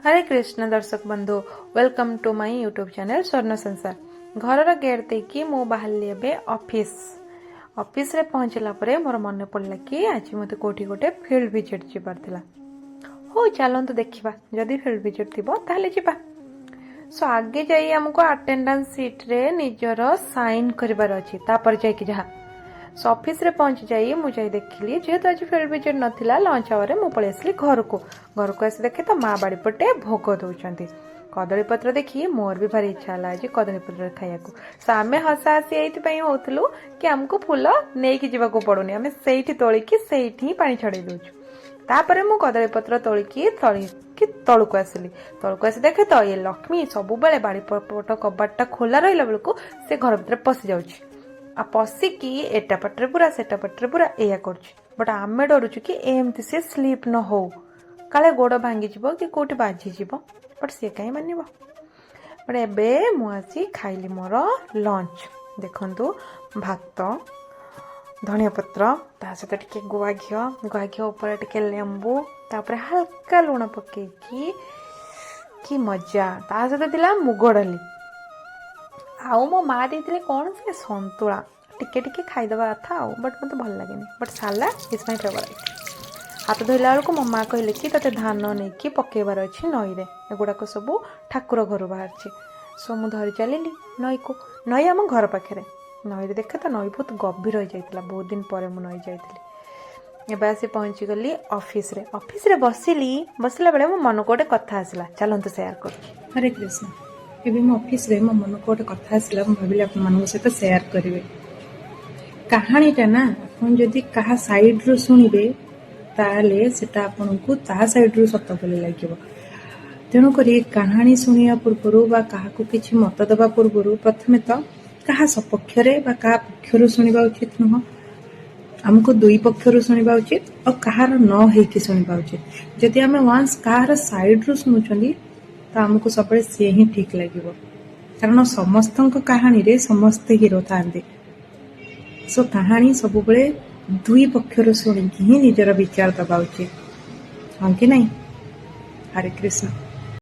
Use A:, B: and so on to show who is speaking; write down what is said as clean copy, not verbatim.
A: हरे कृष्ण दर्शक बंधु welcome to my YouTube channel Swarna Sansar. घर गेट देकी मु बाहरली एबे ऑफिस रे पहुंचला परे मोर मन पड़ला कि आज मते कोठी गोटे फील्ड विजिट जिबार थिला। हो चलंतु देखिबा जदी फील्ड विजिट थिबो ताले जिबा। सो आगे जाई हमको अटेंडेंस सीट रे निजर साइन करबार अछि तापर जाई कि जहा सो ऑफिस रे पहुंच जाई मु जाई देखिली जेहेतु आज फील्ड विजिट नथिला लंच आवर रे मु पळे आसली घर को आसी देखे तो माँ बाड़ी पटे भोग दौरान कदली पत्र देखी मोर भी भारी इच्छा है आज कदली पत्र खाया आमे हसा हसी ये होलु कि आमको फूल नहीं कि जावाक पड़ुनी आम से तोलिकी से पानी छड़े दौचु तापर मु कदली पत्र तोलिकी तलू आसली आसी देखे तो ये लक्ष्मी सब बेले बाड़ी पट कबाटा खोला रहा बेलू से घर भीतर पशि जाऊँगी आ पशिकी एटा पटरे पूरा सेटा पटरे पूरा या कर बट आम डरुचु कि एमती से स्लीप न हो काले गोड़ भांगी जीवो कि कोठी बाजी जीवो बट सी कहीं मानिबो। बट एबे मु आसी खाइली मोर लंच देखंतु भात धनिया पत्र ता सहित टिके गुआ घी ऊपर टिके लेंबू तापर हल्का लुण पकेकी कि मजा ता सहित दिला मुग डाली आउ मो माँ देते कौन से संतुला टिके टिके खाईदवा था बट मत भल लगे but salad is my favourite. हाथ धोला बेलू मो माँ कहले कि ते धान नहीं कि पकेबार अच्छी नई रे एगुड़ाक सब ठाकुर घर बाहर सो मु धरी चलि नई को नई आम घर पाखे नई देखे तो नई बहुत गभीर हो जाता बहुत दिन पर मु नई जाइली एबे आसी पहुँची गली ऑफिस रे बसला बेले मो मन को गोटे कथा आसला चलतु शेयर कर।
B: हरे कृष्ण एबे मो ऑफिस रे मो मन को गोटे कथा आसला मु भाबिली आपन मानक सहित शेयर करिवे कहानीटा ना आपण जदी कहा साइड रो सुनिबे ताले सेटा आपनको ता साइड रो सत बोली लागिबो तेणु करी कहानी सुनिया पूर्व बा काहाकू किछि मत दबा पूर्व प्रथमे तो कहा सपक्षरे बा का पक्षरु सुनिबा उचित नुह हमको दुई पक्षरु सुनिबा उचित और कहार न हेकि सुनिबा उचित जदि आमे वांस कहार साइड रो सुनुचंदी तो हमको सबले से ही ठीक लागिबो कारण समस्तक कहानी रे समस्त हीरो थांदे सो कहानी सब बड़े दुई पक्षर शुणिकी ही निजर विचार दबा उचित हाँ कि नहीं। हरे कृष्ण।